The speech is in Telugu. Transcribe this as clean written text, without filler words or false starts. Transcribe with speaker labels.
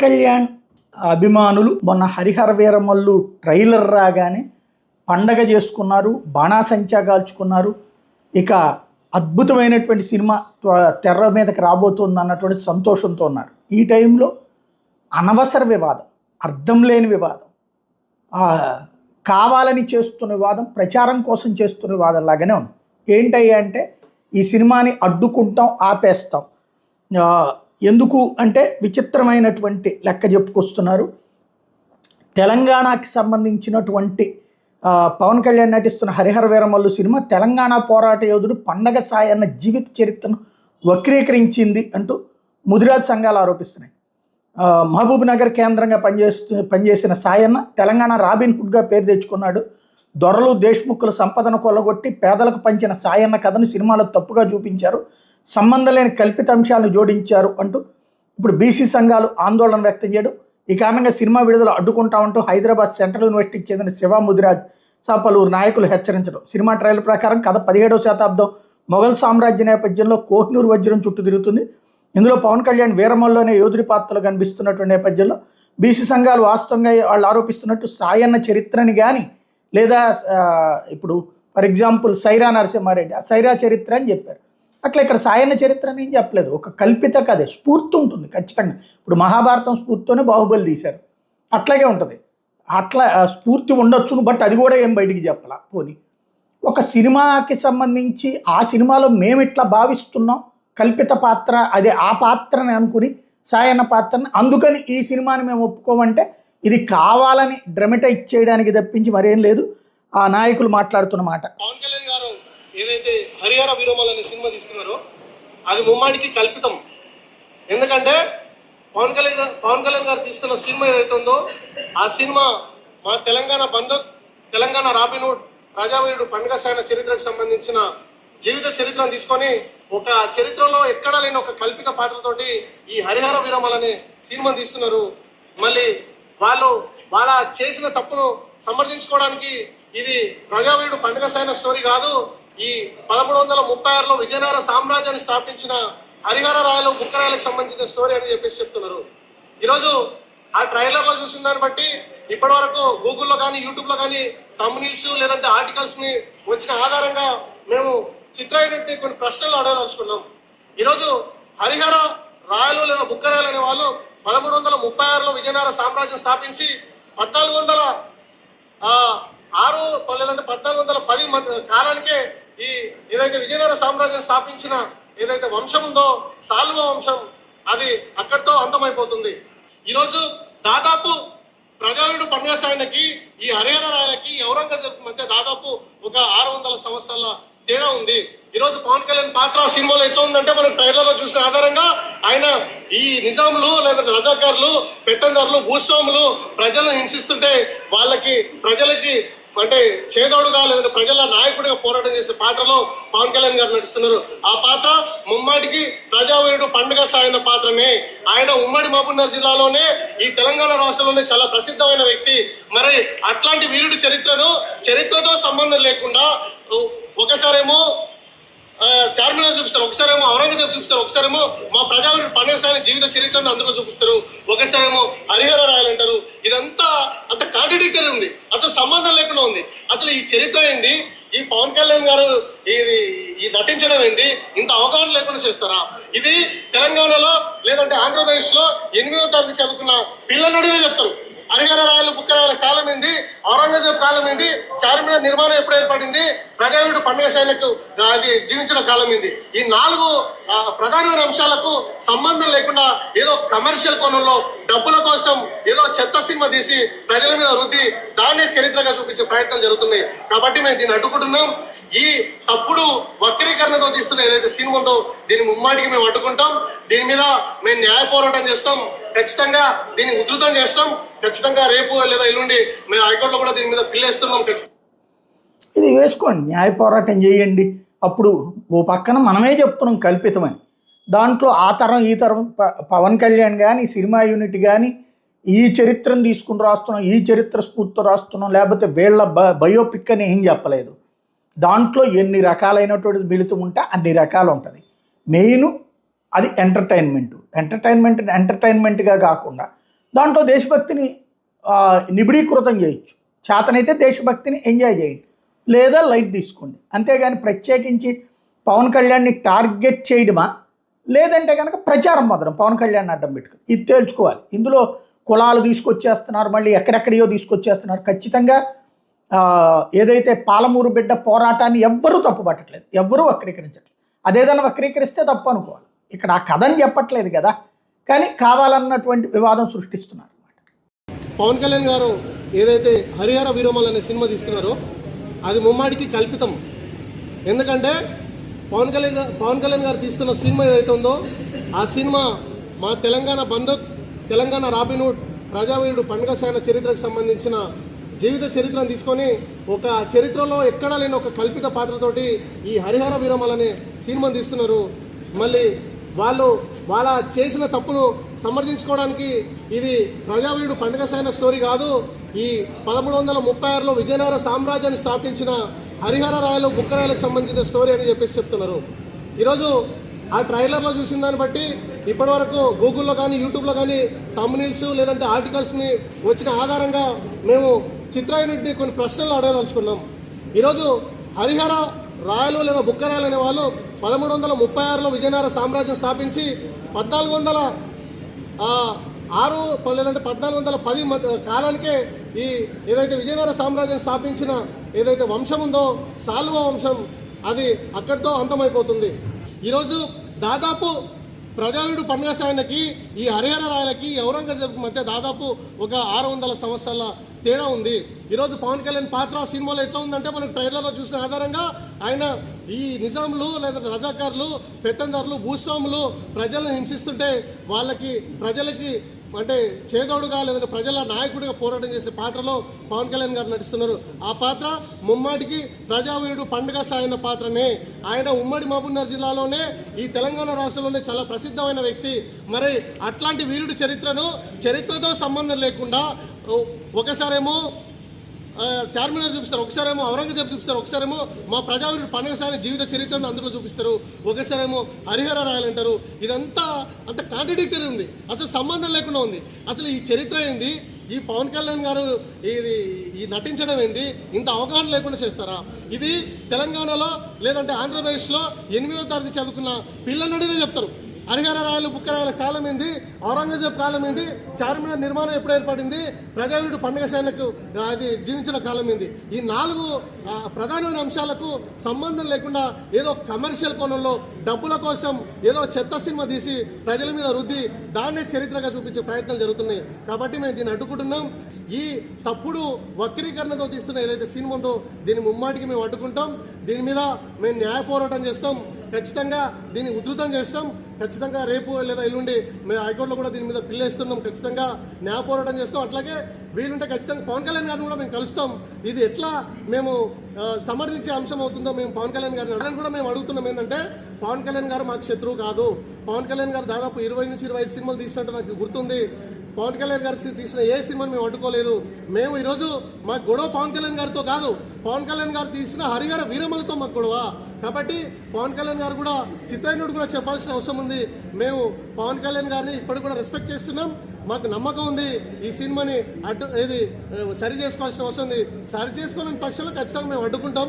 Speaker 1: కళ్యాణ్ అభిమానులు మొన్న హరిహర వీరమల్లు ట్రైలర్ రాగానే పండగ చేసుకున్నారు, బాణాసంచా కాల్చుకున్నారు. ఇక అద్భుతమైనటువంటి సినిమా తెర మీదకి రాబోతుంది అన్నటువంటి సంతోషంతో ఉన్నారు. ఈ టైంలో అనవసర వివాదం, అర్థం లేని వివాదం, కావాలని చేస్తున్న వివాదం, ప్రచారం కోసం చేస్తున్న వివాదం లాగానే ఉంది. ఏంటయ్యా అంటే ఈ సినిమాని అడ్డుకుంటాం, ఆపేస్తాం. ఎందుకు అంటే విచిత్రమైనటువంటి లెక్క చెప్పుకొస్తున్నారు. తెలంగాణకి సంబంధించినటువంటి పవన్ కళ్యాణ్ నటిస్తున్న హరిహర వీరమల్లు సినిమా తెలంగాణ పోరాట యోధుడు పండగ సాయన్న జీవిత చరిత్రను వక్రీకరించింది అంటూ ముదిరాజ్ సంఘాలు ఆరోపిస్తున్నాయి. మహబూబ్ నగర్ కేంద్రంగా పనిచేసిన సాయన్న తెలంగాణ రాబిన్ హుడ్గా పేరు తెచ్చుకున్నాడు. దొరలు దేశ్ముఖుల సంపదను కొల్లగొట్టి పేదలకు పంచిన సాయన్న కథను సినిమాలో తప్పుగా చూపించారు, సంబంధం లేని కల్పిత అంశాలను జోడించారు అంటూ ఇప్పుడు బీసీ సంఘాలు ఆందోళన వ్యక్తం చేయడం. ఈ కారణంగా సినిమా విడుదల అడ్డుకుంటామంటూ హైదరాబాద్ సెంట్రల్ యూనివర్సిటీకి చెందిన శివ ముదిరాజ్ పలువురు నాయకులు హెచ్చరించడం. సినిమా ట్రయల్ ప్రకారం కథ 17వ శతాబ్దం మొఘల్ సామ్రాజ్య నేపథ్యంలో కోహినూర్ వజ్రం చుట్టూ తిరుగుతుంది. ఇందులో పవన్ కళ్యాణ్ వీరమల్లోనే యోధుడి పాత్రలు కనిపిస్తున్నటువంటి నేపథ్యంలో బీసీ సంఘాలు వాస్తవంగా వాళ్ళు ఆరోపిస్తున్నట్టు సాయన్న చరిత్రని కానీ లేదా ఇప్పుడు ఫర్ ఎగ్జాంపుల్ సైరా నరసింహారెడ్డి ఆ సైరా చరిత్ర అని చెప్పారు. అట్లా ఇక్కడ సాయన్న చరిత్ర అని ఏం చెప్పలేదు, ఒక కల్పిత కథే, స్ఫూర్తి ఉంటుంది ఖచ్చితంగా. ఇప్పుడు మహాభారతం స్ఫూర్తితోనే బాహుబలి తీశారు, అట్లాగే ఉంటుంది. అట్లా స్ఫూర్తి ఉండొచ్చును, బట్ అది కూడా ఏం బయటికి చెప్పాల. పోనీ ఒక సినిమాకి సంబంధించి ఆ సినిమాలో మేము ఇట్లా భావిస్తున్నాం, కల్పిత పాత్ర అదే ఆ పాత్రని అనుకుని సాయన్న పాత్రని, అందుకని ఈ సినిమాని మేము ఒప్పుకోమంటే ఇది కావాలని డ్రమటైజ్ చేయడానికి తప్పించి మరేం లేదు. ఆ నాయకులు మాట్లాడుతున్న మాట.
Speaker 2: పవన్ కళ్యాణ్ గారు ఏదైతే హరిహర వీరమల్లు అనే సినిమా తీస్తున్నారో అది ముమ్మాడికి కల్పితం. ఎందుకంటే పవన్ కళ్యాణ్ గారు తీస్తున్న సినిమా ఏదైతే ఉందో ఆ సినిమా మా తెలంగాణ బంధు, తెలంగాణ రాబిన్హుడ్, ప్రజావీరుడు పండుగ సాయన చరిత్రకు సంబంధించిన జీవిత చరిత్రను తీసుకొని ఒక చరిత్రలో ఎక్కడా లేని ఒక కల్పిత పాత్రతోటి ఈ హరిహర వీరమల్లు అనే సినిమాను తీస్తున్నారు. మళ్ళీ వాళ్ళ చేసిన తప్పును సమర్థించుకోవడానికి ఇది ప్రజావీరుడు పండుగ సాయన స్టోరీ కాదు, ఈ 1336లో విజయనగర సామ్రాజ్యాన్ని స్థాపించిన హరిహర రాయలు బుక్కరాయలకు సంబంధించిన స్టోరీ అని చెప్పేసి చెప్తున్నారు. ఈరోజు ఆ ట్రైలర్లో చూసిన దాన్ని బట్టి ఇప్పటి వరకు గూగుల్లో కానీ యూట్యూబ్లో కానీ థంబ్నెయిల్స్ లేదంటే ఆర్టికల్స్ని వచ్చిన ఆధారంగా మేము చిత్రాయుడిని కొన్ని ప్రశ్నలు అడగదలుచుకున్నాం. ఈరోజు హరిహర రాయలు లేదా బుక్కరాయలు అనే వాళ్ళు 1336లో విజయనగర సామ్రాజ్యం స్థాపించి 1406 లేదంటే 1410 కాలానికే ఈ ఏదైతే విజయనగర సామ్రాజ్యం స్థాపించిన ఏదైతే వంశం ఉందో సాల్వ వంశం అది అక్కడితో అంతమైపోతుంది. ఈరోజు దాదాపు ప్రజావీరుడు పండుగ సాయనకి ఈ హరిహర రాయలకి ఔరంగజేబ్ మధ్య దాదాపు ఒక 600 సంవత్సరాల తేడా ఉంది. ఈరోజు పవన్ కళ్యాణ్ పాత్ర సినిమాలో ఎట్లా ఉందంటే మనం ట్రైలర్లో చూసిన ఆధారంగా ఆయన ఈ నిజాంలు లేదంటే రజాకారులు, పెత్తందారులు, భూస్వాములు ప్రజలను హింసిస్తుంటే ప్రజలకి అంటే చేదోడుగా లేదంటే ప్రజల నాయకుడిగా పోరాటం చేసే పాత్రలో పవన్ కళ్యాణ్ గారు నటిస్తున్నారు. ఆ పాత్ర ముమ్మాటికి ప్రజావీరుడు పండుగ సాయన పాత్రమే. ఆయన ఉమ్మడి మహబూబ్నగర్ జిల్లాలోనే ఈ తెలంగాణ రాష్ట్రంలోనే చాలా ప్రసిద్ధమైన వ్యక్తి. మరి అట్లాంటి వీరుడి చరిత్రతో సంబంధం లేకుండా ఒకసారేమో చార్మినార్ చూపిస్తారు, ఒకసారేమో ఔరంగజేబ్ చూపిస్తారు, ఒకసారేమో మా ప్రజావీరుడు పండుగ సాయన జీవిత చరిత్రను అందులో చూపిస్తారు, ఒకసారేమో హరిహర రాయలు అంటారు. ఇదంతా అంత కాంట్రడిక్టరీ ఉంది, అసలు సంబంధం లేకుండా ఉంది. అసలు ఈ చరిత్ర ఏంటి, ఈ పవన్ కళ్యాణ్ గారు ఈ నటించడం ఏంటి, ఇంత అవగాహన లేకుండా చేస్తారా? ఇది తెలంగాణలో లేదంటే ఆంధ్రప్రదేశ్లో 8వ తరగతి చదువుకున్న పిల్లలడినే చెప్తారు. హరిహర రాయలు బుక్కరాయల కాలం ఏంది, ఔరంగజేబ్ కాలం ఏంది, చార్మినార్ నిర్మాణం ఎప్పుడు ఏర్పడింది, ప్రజావీరుడు పండుగ సాయనకు అది జీవించిన కాలం ఏంది, ఈ 4 ప్రధానమైన అంశాలకు సంబంధం లేకుండా ఏదో కమర్షియల్ కోణంలో డబ్బుల కోసం ఏదో చెత్త సినిమా తీసి ప్రజల మీద రుద్ది దాన్నే చరిత్రగా చూపించే ప్రయత్నాలు జరుగుతున్నాయి. కాబట్టి మేము దీన్ని అడ్డుకుంటున్నాం. ఈ తప్పుడు వక్రీకరణతో తీస్తున్న ఏదైతే సినిమా ఉందో దీన్ని ముమ్మాటికి మేము అడ్డుకుంటాం. దీని మీద మేము న్యాయ పోరాటం చేస్తాం, ఖచ్చితంగా దీన్ని ఉధృతం చేస్తాం. ఖచ్చితంగా రేపు లేదా ఎల్లుండి మేము హైకోర్టులో కూడా దీని మీద పిల్లేస్తున్నాం.
Speaker 1: ఇది వేసుకోండి, న్యాయ పోరాటం చేయండి. అప్పుడు ఓ పక్కన మనమే చెప్తున్నాం కల్పితమని, దాంట్లో ఆ తరం ఈ తరం పవన్ కళ్యాణ్ కానీ సినిమా యూనిట్ కానీ ఈ చరిత్రను తీసుకుని రాస్తున్నాం, ఈ చరిత్ర స్ఫూర్తితో రాస్తున్నాం, లేకపోతే వీళ్ళ బయోపిక్ అని ఏం చెప్పలేదు. దాంట్లో ఎన్ని రకాలైనటువంటి మిళితం ఉంటే అన్ని రకాలు ఉంటుంది. మెయిన్ అది ఎంటర్టైన్మెంట్గా కాకుండా దాంట్లో దేశభక్తిని నిబిడీకృతం చేయొచ్చు. చేతనైతే దేశభక్తిని ఎంజాయ్ చేయండి, లేదా లైట్ తీసుకోండి. అంతేగాని ప్రత్యేకించి పవన్ కళ్యాణ్ని టార్గెట్ చేయడమా, లేదంటే కనుక ప్రచారం మాత్రం పవన్ కళ్యాణ్ అడ్డం పెట్టుకుని ఇది తేల్చుకోవాలి. ఇందులో కులాలు తీసుకొచ్చేస్తున్నారు, మళ్ళీ ఎక్కడెక్కడియో తీసుకొచ్చేస్తున్నారు. ఖచ్చితంగా ఏదైతే పాలమూరు బిడ్డ పోరాటాన్ని ఎవ్వరూ తప్పుపట్టట్లేదు, ఎవ్వరూ వక్రీకరించట్లేదు. అదేదైనా వక్రీకరిస్తే తప్పు అనుకోవాలి. ఇక్కడ ఆ కథని చెప్పట్లేదు కదా, కానీ కావాలన్నటువంటి వివాదం సృష్టిస్తున్నారు.
Speaker 2: పవన్ కళ్యాణ్ గారు ఏదైతే హరిహర వీరమల్ అనే సినిమా తీస్తున్నారో అది ముమ్మాడికి కల్పితం. ఎందుకంటే పవన్ కళ్యాణ్ గారు తీస్తున్న సినిమా ఏదైతే ఉందో ఆ సినిమా మా తెలంగాణ బంధు, తెలంగాణ రాబిన్హుడ్, ప్రజావీరుడు, పండుగ సాయన చరిత్రకు సంబంధించిన జీవిత చరిత్రను తీసుకొని ఒక చరిత్రలో ఎక్కడా లేని ఒక కల్పిత పాత్రతోటి ఈ హరిహర వీరమల్ అనే సినిమాను తీస్తున్నారు. మళ్ళీ వాళ్ళ చేసిన తప్పును సమర్థించుకోవడానికి ఇది ప్రజావీరుడు, పండుగ సాయన స్టోరీ కాదు, ఈ 1336లో విజయనగర సామ్రాజ్యాన్ని స్థాపించిన హరిహర రాయలు, బుక్కరాయలకు సంబంధించిన స్టోరీ అని చెప్పేసి చెప్తున్నారు. ఈరోజు ఆ ట్రైలర్లో చూసిన దాన్ని బట్టి ఇప్పటివరకు గూగుల్లో కానీ యూట్యూబ్లో కానీ థంబ్నెయిల్స్ లేదంటే ఆర్టికల్స్ని వచ్చిన ఆధారంగా మేము చిత్రాయుడిని కొన్ని ప్రశ్నలు అడగదలుచుకున్నాం. ఈరోజు హరిహర రాయలు లేదా బుక్కరాయలు అనే వాళ్ళు 1336లో విజయనగర సామ్రాజ్యం స్థాపించి 1406 లేదంటే 1410 కాలానికే ఈ ఏదైతే విజయనగర సామ్రాజ్యం స్థాపించిన ఏదైతే వంశం ఉందో సాల్వ వంశం అది అక్కడితో అంతమైపోతుంది. ఈరోజు దాదాపు ప్రజావీరుడు, పండుగ సాయనకి ఈ హరిహర రాయలకి ఔరంగజేబ్ మధ్య దాదాపు ఒక 600 సంవత్సరాల తేడా ఉంది. ఈరోజు పవన్ కళ్యాణ్ పాత్ర సినిమాలో ఎట్లా ఉందంటే మనకు ట్రైలర్లో చూసిన ఆధారంగా ఆయన ఈ నిజాంలు లేదా రజాకారులు, పెత్తందారులు, భూస్వాములు ప్రజలను హింసిస్తుంటే ప్రజలకి అంటే చేదోడుగా లేదంటే ప్రజల నాయకుడిగా పోరాటం చేసే పాత్రలో పవన్ కళ్యాణ్ గారు నటిస్తున్నారు. ఆ పాత్ర ముమ్మాటికి ప్రజావీరుడు, పండుగ సాయన పాత్రనే. ఆయన ఉమ్మడి మహబూబ్నగర్ జిల్లాలోనే ఈ తెలంగాణ రాష్ట్రంలోనే చాలా ప్రసిద్ధమైన వ్యక్తి. మరి అట్లాంటి వీరుడి చరిత్రతో సంబంధం లేకుండా ఒకసారేమో చార్మినార్ చూపిస్తారు, ఒకసారేమో ఔరంగజేబ్ చూపిస్తారు, ఒకసారేమో మా ప్రజావీరుడు పండుగ సాయన జీవిత చరిత్రను అందులో చూపిస్తారు, ఒకసారేమో హరిహర రాయలు అంటారు. ఇదంతా అంత కాంట్రడిక్టరీ ఉంది, అసలు సంబంధం లేకుండా ఉంది. అసలు ఈ చరిత్ర ఏంది, ఈ పవన్ కళ్యాణ్ గారు ఈ నటించడం ఏంది, ఇంత అవగాహన లేకుండా చేస్తారా? ఇది తెలంగాణలో లేదంటే ఆంధ్రప్రదేశ్లో 8వ తరగతి చదువుకున్న పిల్లలడినే చెప్తారు. హరిహర రాయలు, బుక్కరాయల కాలం ఏంది, ఔరంగజేబ్ కాలం ఏంది, చార్మినార్ నిర్మాణం ఎప్పుడు ఏర్పడింది, ప్రజావీరుడు, పండుగ సాయనకు అది జీవించిన కాలం ఏంది, ఈ 4 ప్రధానమైన అంశాలకు సంబంధం లేకుండా ఏదో కమర్షియల్ కోణంలో డబ్బుల కోసం ఏదో చెత్త సినిమా తీసి ప్రజల మీద రుద్ది దాన్నే చరిత్రగా చూపించే ప్రయత్నాలు జరుగుతున్నాయి. కాబట్టి మేము దీన్ని అడ్డుకుంటున్నాం. ఈ తప్పుడు వక్రీకరణతో తీస్తున్న ఏదైతే సినిమా ఉందో దీన్ని ముమ్మాటికి మేము అడ్డుకుంటాం. దీని మీద మేము న్యాయ పోరాటం చేస్తాం. ఖచ్చితంగా దీన్ని ఉధృతం చేస్తాం. ఖచ్చితంగా రేపు లేదా ఎల్లుండి మేము హైకోర్టులో కూడా దీని మీద పిల్లేస్తున్నాం. ఖచ్చితంగా న్యాయ పోరాటం చేస్తాం. అట్లాగే వీలుంటే ఖచ్చితంగా పవన్ కళ్యాణ్ గారిని కూడా మేము కలుస్తాం. ఇది ఎట్లా మేము సమర్థించే అంశం అవుతుందో మేము పవన్ కళ్యాణ్ గారిని కూడా మేము అడుగుతున్నాం. ఏంటంటే పవన్ కళ్యాణ్ గారు మాకు శత్రువు కాదు. పవన్ కళ్యాణ్ గారు దాదాపు 20 నుంచి 25 సినిమాలు తీసినట్టు నాకు గుర్తుంది. పవన్ కళ్యాణ్ గారి తీసిన ఏ సినిమాని మేము అడ్డుకోలేదు. మేము ఈరోజు మా గొడవ పవన్ కళ్యాణ్ గారితో కాదు, పవన్ కళ్యాణ్ గారు తీసిన హరిహర వీరమలతో మాకు గొడవ. కాబట్టి పవన్ కళ్యాణ్ గారు కూడా చిత్రాయుడు కూడా చెప్పాల్సిన అవసరం ఉంది. మేము పవన్ కళ్యాణ్ గారిని ఇప్పటికి కూడా రెస్పెక్ట్ చేస్తున్నాం. మాకు నమ్మకం ఉంది ఈ సినిమాని సరి చేసుకోవాల్సిన అవసరం ఉంది. సరి చేసుకోలేని పక్షంలో ఖచ్చితంగా మేము అడ్డుకుంటాం.